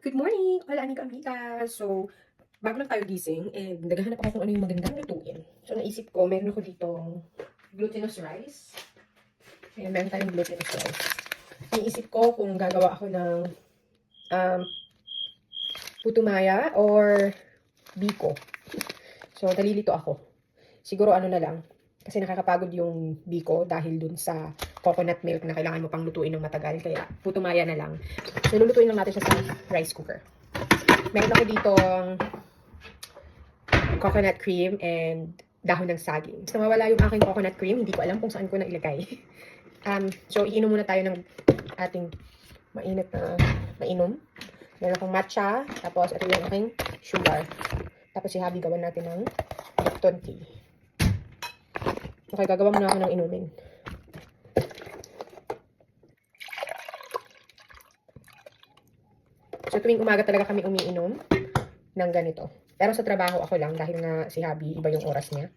Good morning! Wala ni Kamika. So, bago lang tayo gising, and naghahanap ako kung ano yung magandang lutuin. So, naisip ko, meron ako ditong glutinous rice. Ayan, meron tayong glutinous rice. Naisip ko kung gagawa ako ng puto maya or biko. So, nalilito ako. Siguro ano na lang, kasi nakakapagod yung biko dahil dun sa coconut milk na kailangan mo pang lutuin ng matagal. Kaya, puto maya na lang. So, lulutuin lang natin siya sa rice cooker. Meron ako dito coconut cream and dahon ng saging. So, mawala yung aking coconut cream. Hindi ko alam kung saan ko na ilagay. So, iinom muna tayo ng ating mainit na mainom. Meron akong matcha. Tapos, ito yung aking sugar. Tapos, ihabi gawan natin ng Lipton tea. Okay, gagawa muna ako ng inumin. So, tuwing umaga talaga kami umiinom ng ganito. Pero sa trabaho ako lang dahil nga si Habi, iba yung oras niya.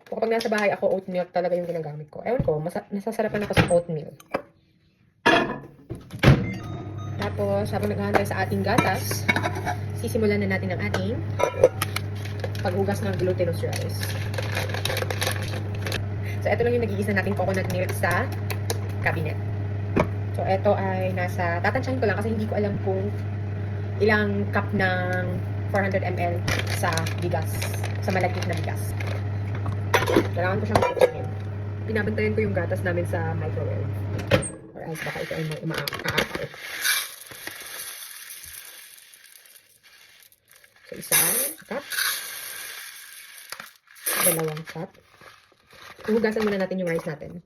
So, kapag nasa bahay ako, oat milk talaga yung ginagamit ko. Ewan ko, nasasarapan ako sa oat milk. Tapos, habang naghahantay sa ating gatas, sisimulan na natin ang ating paghugas ng glutinous rice. So, ito lang yung nag-iisa nating coconut milk sa cabinet. So, ito ay tatansyahin ko lang kasi hindi ko alam kung ilang cup ng 400 ml sa bigas, sa malagkit na bigas. Kailangan ko siyang tutukin. Binabantayan ko yung gatas namin sa microwave. Or else baka ito ay umaakaw. So, isang cup. Dalawang cup. Hugasan muna natin yung rice natin.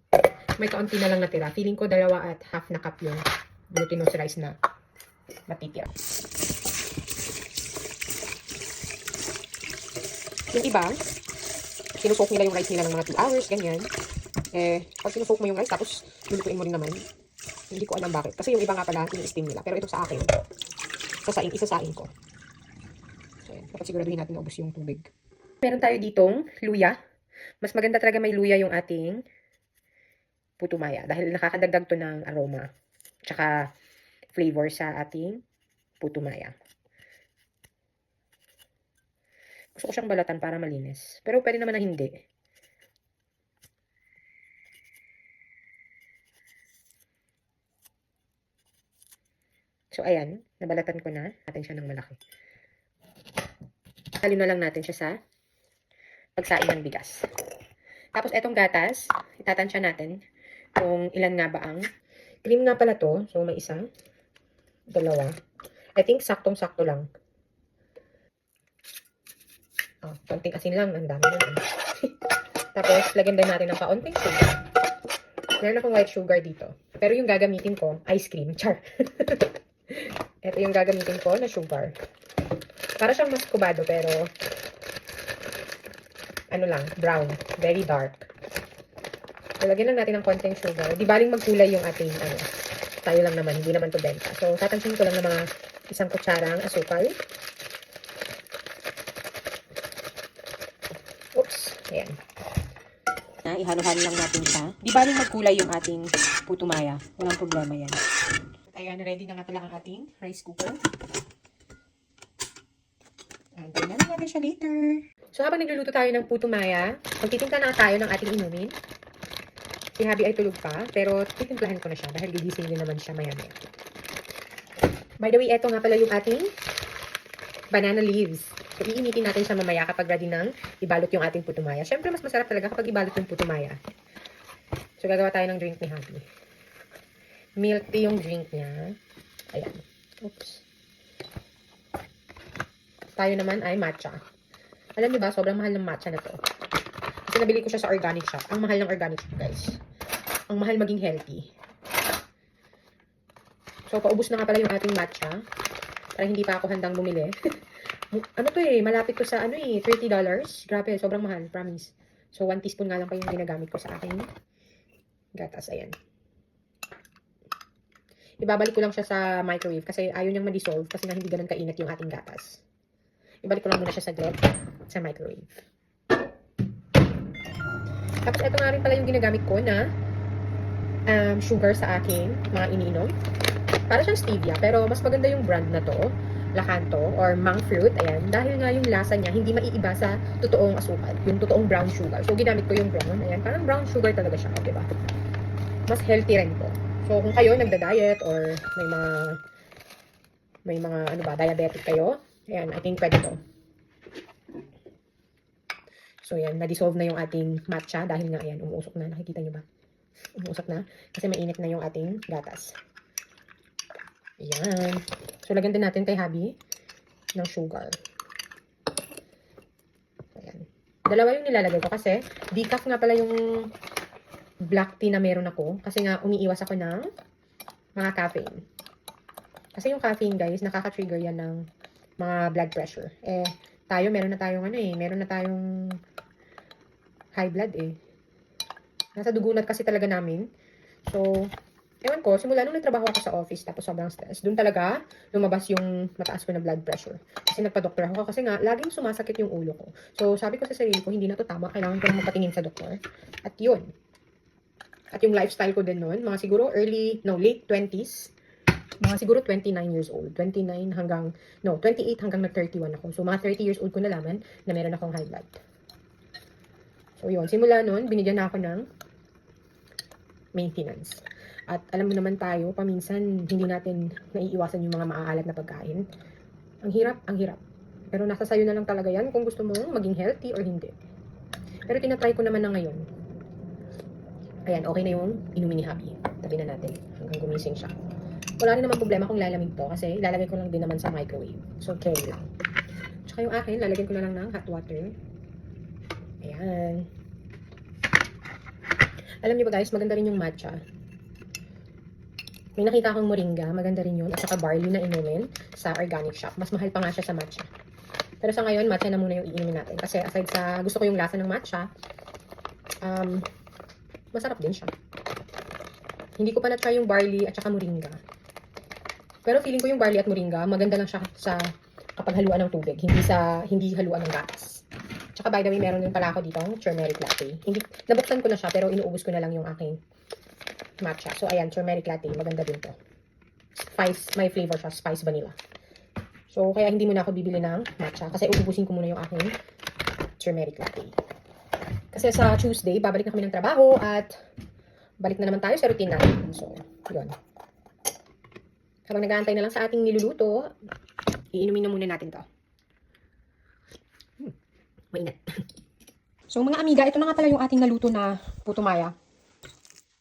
May kaunti na lang natira. Feeling ko 2.5 na cup yung glutinous rice na matitira. Yung iba, sinusoak nila yung rice nila ng mga 2 hours, ganyan. Pag sinusoak mo yung rice, tapos lulutuin mo rin naman. Hindi ko alam bakit. Kasi yung iba nga pala, ini-steam nila. Pero ito sa akin, isasain ko. So, dapat siguraduhin natin na ubos yung tubig. Meron tayo ditong luya. Mas maganda talaga may luya yung ating puto maya dahil nakakadagdag to ng aroma tsaka flavor sa ating puto maya. Gusto ko siyang balatan para malinis. Pero pwede naman na hindi. So, ayan. Nabalatan ko na. Natin siya ng malaki. Halin na lang natin siya sa pagsain ng bigas. Tapos, etong gatas, itatansya natin kung ilan nga ba ang cream nga pala to. So, may isa, dalawa. I think, saktong-sakto lang. Konting asin lang. Ang dami naman. Tapos, lagyan din natin ng kaunting sugar. Meron akong white sugar dito. Pero yung gagamitin ko, ice cream. Char! Ito yung gagamitin ko na sugar. Para siyang maskubado, pero ano lang, brown. Very dark. So, lagyan lang natin ng konting sugar. Di baling magkulay yung ating, tayo lang naman, hindi naman to benta. So, tatansin ko lang ng mga 1 kutsarang asukal. Oops, ayan. Ihalo-halo lang natin siya. Di baling magkulay yung ating puto maya. Walang problema yan. Ayan, ready na nga pala ang ating rice cooker. Antayin na natin siya later. So, habang nagluluto tayo ng puto maya, magtitimpla na tayo ng ating inumin. Si Habi ay tulog pa, pero titimplahan ko na siya dahil gigising din naman siya maya-maya. By the way, eto nga pala yung ating banana leaves. So, iinitin natin siya mamaya kapag ready nang ibalot yung ating puto maya. Siyempre, mas masarap talaga kapag ibalot yung puto maya. So, gagawa tayo ng drink ni Habi. Milk tea yung drink niya. Ayan. Oops. Tayo naman ay matcha. Alam niyo ba, sobrang mahal ng matcha na to. Kasi nabili ko siya sa organic shop. Ang mahal ng organic shop, guys. Ang mahal maging healthy. So, paubos na nga pala yung ating matcha. Parang hindi pa ako handang bumili. Ano to malapit to sa $30. Grabe, sobrang mahal, promise. So, 1 teaspoon nga lang pa yung ginagamit ko sa aking gatas. Ayan. Ibabalik ko lang siya sa microwave kasi ayaw niyang ma-dissolve kasi nga hindi ganun kainit yung ating gatas. Ibalik ko lang muna siya sa microwave. Tapos, ito nga rin pala yung ginagamit ko na sugar sa aking mga iniinom. Para siyang stevia, pero mas maganda yung brand na to, Lakanto or monk fruit. Ayan, dahil nga yung lasa niya hindi maiiba sa totoong asukal, yung totoong brown sugar. So ginamit ko yung brown. Ayan, parang brown sugar talaga siya, okay ba? Mas healthy rin to. So kung kayo nagda-diet or may mga ano ba, diabetic kayo, ayan, I think pwede to. So yan, na-dissolve na yung ating matcha dahil nga ayan, umuusok na. Nakikita nyo ba? Umuusok na kasi mainit na yung ating gatas. Ayan. So lagyan din natin kay Habi ng sugar. Ayan. Dalawa yung nilalagay ko kasi decaf nga pala yung black tea na meron ako kasi nga umiiwas ako ng mga caffeine. Kasi yung caffeine guys, nakaka-trigger yan ng mga blood pressure. Eh, tayo meron na tayong high blood eh. Nasa dugunat kasi talaga namin. So, ewan ko, simula nung nagtrabaho ako sa office tapos sobrang stress, dun talaga lumabas yung mataas ko na blood pressure. Kasi nagpa-doktor ako kasi nga, laging sumasakit yung ulo ko. So, sabi ko sa sarili ko, hindi na to tama, kailangan ko na mapatingin sa doktor. At yun. At yung lifestyle ko din nun, mga siguro late 20s, mga siguro 29 years old. 28 hanggang nag-31 ako. So, mga 30 years old ko nalaman na meron akong high blood. So, yun. Simula nun, binigyan na ako ng maintenance. At alam mo naman tayo, paminsan, hindi natin naiiwasan yung mga maaalat na pagkain. Ang hirap. Pero nasa sayo na lang talaga yan kung gusto mong maging healthy or hindi. Pero tinatry ko naman na ngayon. Ayan, okay na yung inumin ni Habi. Tabi na natin hanggang gumising siya. Wala rin naman problema kung lalamig to kasi ilalagay ko lang din naman sa microwave. So, carry lang. Tsaka yung akin, lalagyan ko na lang ng hot water. Ayan. Alam niyo ba guys, maganda rin yung matcha. May nakita akong moringa, maganda rin yun. At saka barley na inumin sa organic shop. Mas mahal pa nga siya sa matcha. Pero sa ngayon, matcha na muna yung iinumin natin. Kasi aside sa gusto ko yung lasa ng matcha, masarap din siya. Hindi ko pa na-try yung barley at saka moringa. Pero feeling ko yung barley at moringa, maganda lang siya sa kapag haluan ng tubig. Hindi haluan ng gatas. Tsaka by the way, meron din pala ako dito turmeric latte. Nabuksan ko na siya, pero inuubos ko na lang yung aking matcha. So, ayan, turmeric latte. Maganda din to. Spice, may flavor siya. Spice vanilla. So, kaya hindi muna ako bibili ng matcha. Kasi uubusin ko muna yung aking turmeric latte. Kasi sa Tuesday, babalik na kami ng trabaho at balik na naman tayo sa routine natin. So, yun. Habang nag-aantay na lang sa ating niluluto, iinumin na muna natin to. Mainit. So, mga amiga, ito na nga pala yung ating naluto na puto maya.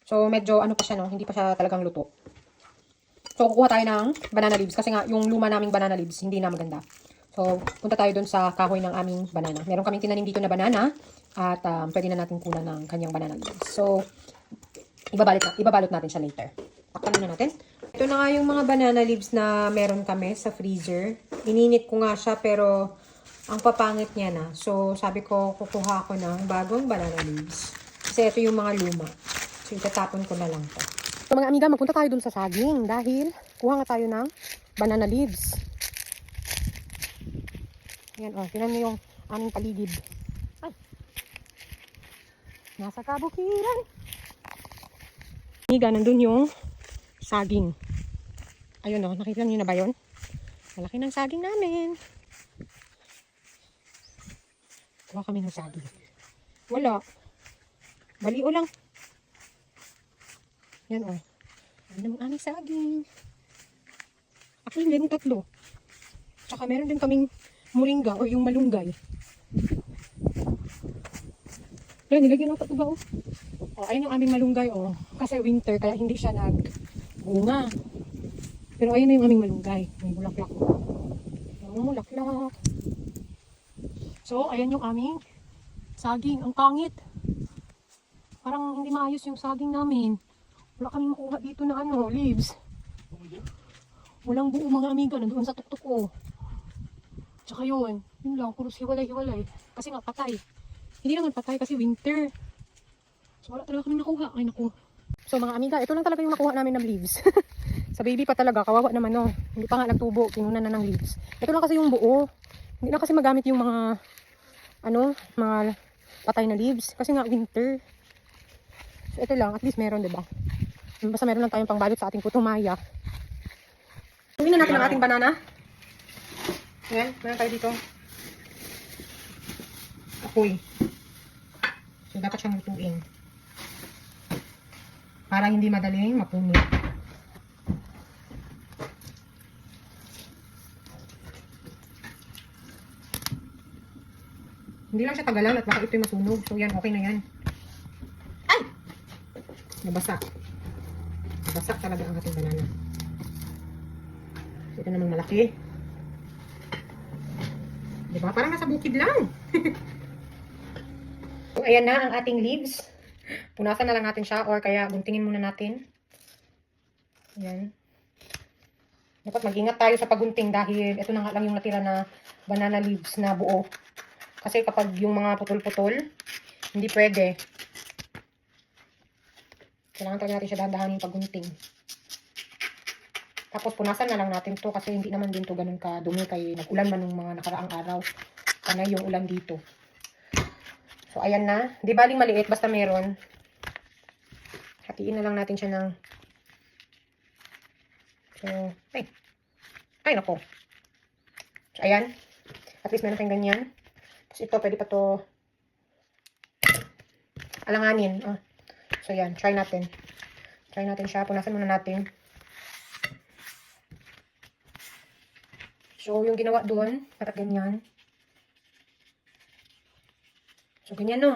So, medyo ano pa siya, no? Hindi pa siya talagang luto. So, kukuha tayo ng banana leaves. Kasi nga, yung luma naming banana leaves, hindi na maganda. So, punta tayo dun sa kahoy ng aming banana. Meron kaming tinanim dito na banana. At pwede na natin kunan ng kanyang banana leaves. So, ibabalot natin siya later. Takpan muna natin. Ito na nga yung mga banana leaves na meron kami sa freezer. Ininit ko nga siya, pero ang papangit niya na. So, sabi ko, kukuha ako ng bagong banana leaves. Kasi ito yung mga luma. So, itatapon ko na lang to. So, mga amiga, magpunta tayo dun sa saging. Dahil, kuha nga tayo ng banana leaves. Ayan, oh. Tinan mo yung aming paligid. Ay! Nasa kabukiran. Amiga, nandun yung saging. Ayun, oh. Nakita niyo na ba yun? Malaki ng saging namin. Kuha kami ng saging. Wala. Baliw lang. Yan o. Ano naman aming saging. Actually, meron 3. Tsaka meron din kaming moringa o yung malunggay. Yan, nilagyan ng patuba o. O, ayun yung aming malunggay o. Kasi winter, kaya hindi siya nagbunga. Pero ayun na yung aming malunggay. May bulaklak o. Yung bulaklak. So, ayan yung aming saging. Ang pangit. Parang hindi maayos yung saging namin. Wala kami makuha dito na leaves. Walang buo mga amiga. Nandoon sa tuktok ko. Tsaka yun lang. Puros hiwalay-hiwalay. Kasi nga patay. Hindi naman patay kasi winter. So, wala talaga kami nakuha. Ay, naku. So, mga amiga, ito lang talaga yung nakuha namin ng leaves. Sa baby pa talaga. Kawawa naman, no. Hindi pa nga nagtubo. Kinunan na ng leaves. Ito lang kasi yung buo. Hindi na kasi magamit yung mga mga patay na leaves kasi nga winter. So ito lang, at least meron, 'di ba? Basta meron lang tayong pangbalot sa ating putumaya. Tingnan na natin ang ating banana. Ayan, meron tayo dito. Apoy. So, dapat siyang lutuin. Para hindi madaling mapunit. Hindi lang siya tagalan at baka ito'y masunog. So, yan, okay na yan. Ay! Nabasak. Nabasak talaga ang ating banana. So, ito namang malaki. Diba? Parang nasa bukid lang. So, ayan na ang ating leaves. Punasan na lang natin siya or kaya guntingin muna natin. Ayan. Dapat mag-ingat tayo sa pagunting dahil ito na nga lang yung natira na banana leaves na buo. Kasi kapag yung mga putol-putol, hindi pwede. Kailangan talaga natin siya dahan-dahanin pagunting. Tapos punasan na lang natin to kasi hindi naman din to ganun kadumi kay nag-ulan man ng mga nakaraang araw. Panay yung ulan dito. So ayan na. Di baling maliit basta meron. Hatiin na lang natin siya ng so, ay nako. So ayan. At least meron tayong ganyan. Tapos ito pwede pa to alanganin. So yan, try natin. Try natin siya. Punasan muna natin. So, yung ginawa doon, parang ganyan. So, ganyan no.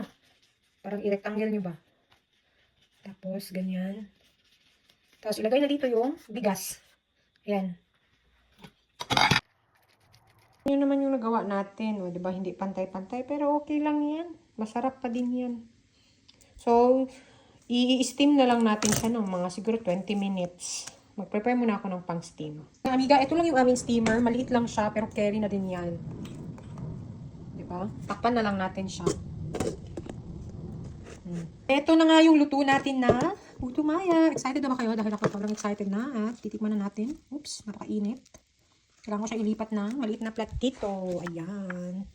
Parang i-rectangle nyo ba? Tapos, ganyan. Tapos, ilagay na dito yung bigas. Ayan. Yun naman yung nagawa natin. O, diba? Hindi pantay-pantay. Pero, okay lang yan. Masarap pa din yan. So, i-steam na lang natin siya ng mga siguro 20 minutes. Mag-prepare muna ako ng pang-steam. Amiga, ito lang yung aming steamer. Maliit lang siya, pero carry na din yan. Diba? Takpan na lang natin siya. Ito na nga yung luto natin na putumaya. Excited na ba kayo? Dahil ako sobrang excited na. At titikman na natin. Oops, napakainit. Kailangan ko siya ilipat ng maliit na platito. Ayan.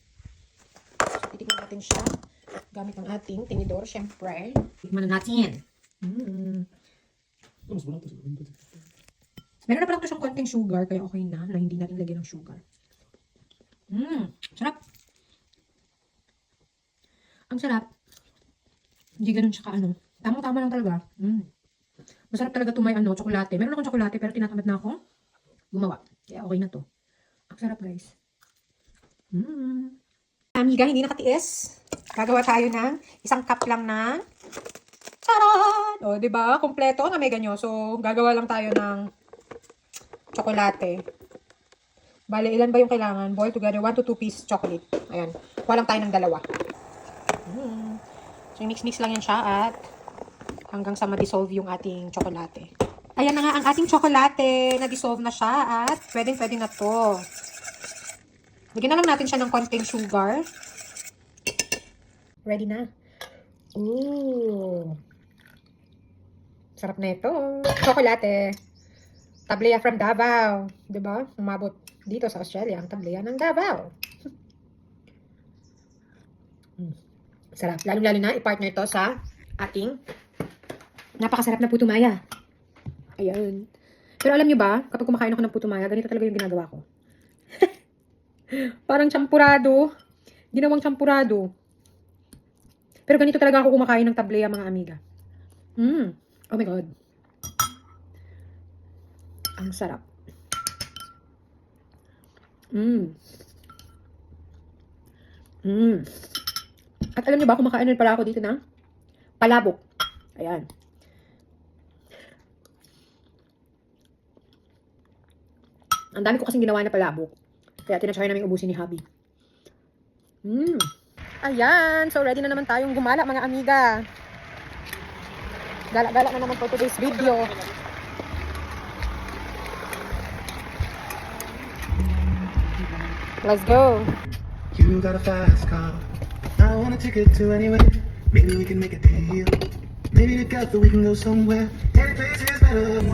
So, titikman natin siya. Gamit ang ating tinidor, syempre. Titikman na natin. Meron na pala ito siyang konting sugar, kaya okay na hindi natin lagyan ng sugar. Sarap. Ang sarap. Hindi ganun siya ka Tamang-tama lang talaga. Masarap talaga ito may tsokolate. Meron akong tsokolate pero tinatamad na ako gumawa. Kaya okay na to. Ang sarap guys. Amiga, hindi nakatiis. Gagawa tayo ng isang cup lang na charan! O, diba? Kompleto na may ganyo. So, gagawa lang tayo ng tsokolate. Bale, ilan ba yung kailangan? Boil together, 1 to 2 piece chocolate. Ayan. Kuha lang tayo ng dalawa. So, mix-mix lang yan siya at hanggang sa ma-dissolve yung ating tsokolate. Ayan na nga ang ating tsokolate. Na-dissolve na siya at pwedeng-pwede na to. Lagyan na lang natin siya ng konting sugar. Ready na. Ooh. Sarap na ito. Tsokolate. Tableya from Davao. Diba? Umabot dito sa Australia ang tableya ng Davao. Sarap. Lalo-lalo na i-partner ito sa ating napakasarap na putumaya. Ayan. Pero alam nyo ba, kapag kumakain ako ng putumaya, ganito talaga yung ginagawa ko. Parang champurado. Ginawang champurado. Pero ganito talaga ako kumakain ng tableya, mga amiga. Oh my God. Ang sarap. At alam niyo ba, kumakain rin pala ako dito ng palabok. Ayan. Ang dami ko kasing ginawa na palabok. Kaya tinatry namin ubusin ni Hubby. Ayan. So, ready na naman tayong gumala, mga amiga. Gala-gala na naman for today's video. Let's go. You got a fast car. I want a ticket to anywhere. Maybe we can make a deal. Maybe together we can go somewhere. Any place is better.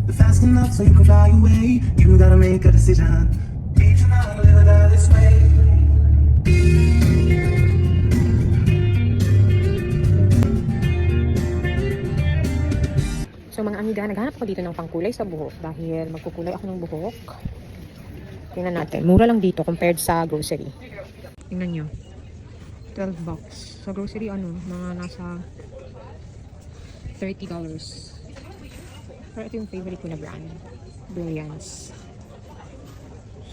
But fast enough so you can fly away. You gotta make a decision. Each and all live it this way. So mga amiga, naghanap ako dito ng pangkulay sa buhok dahil magkukulay ako ng buhok. Tingnan natin. Mura lang dito compared sa grocery. Tingnan nyo. 12 bucks. Sa grocery, mga nasa $30. Pero ito yung favorite ko na brand. Brilliance.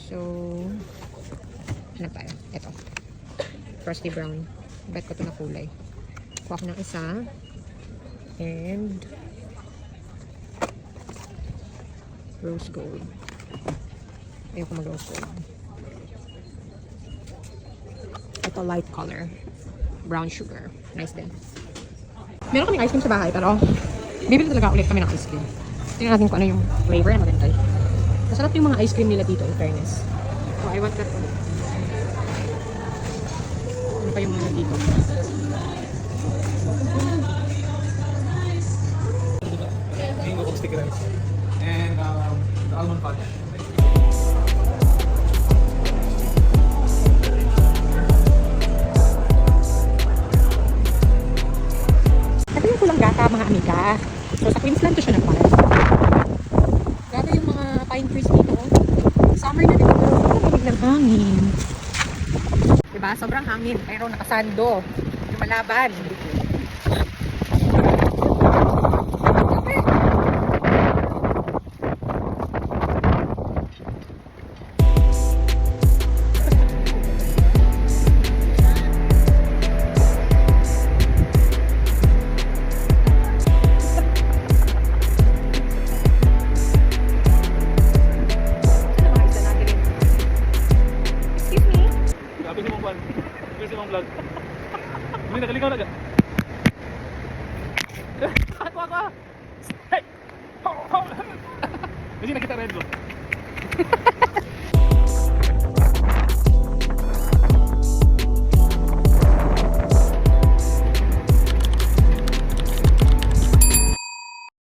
So, hanap tayo. Ito. Frosty brown. Bet ko ito na kulay. Kuha ko ng isa. And rose gold. Ayoko mag rose gold. Ito light color. Brown sugar. Nice din. Meron kaming ice cream sa bahay pero bibili talaga ulit kami ng ice cream. Tingnan natin kung ano yung flavor na maganda. Masarap yung mga ice cream nila dito in fairness. So I want that one. Ano pa yung mga dito? Mango sticky rice and the almond fudge. Ito yung kulang gata mga amiga. So sa Queensland to siya nagpala. Grabe yung mga pine trees dito. Summer na dito pero sobrang lamig ng hangin. Diba? Sobrang hangin pero nakasando. Lumalaban. Grabe si mong kwan. Grabe si mong vlog. Hindi, nakaligaw na ka. Ako. Hey! Kasi nakita red bro.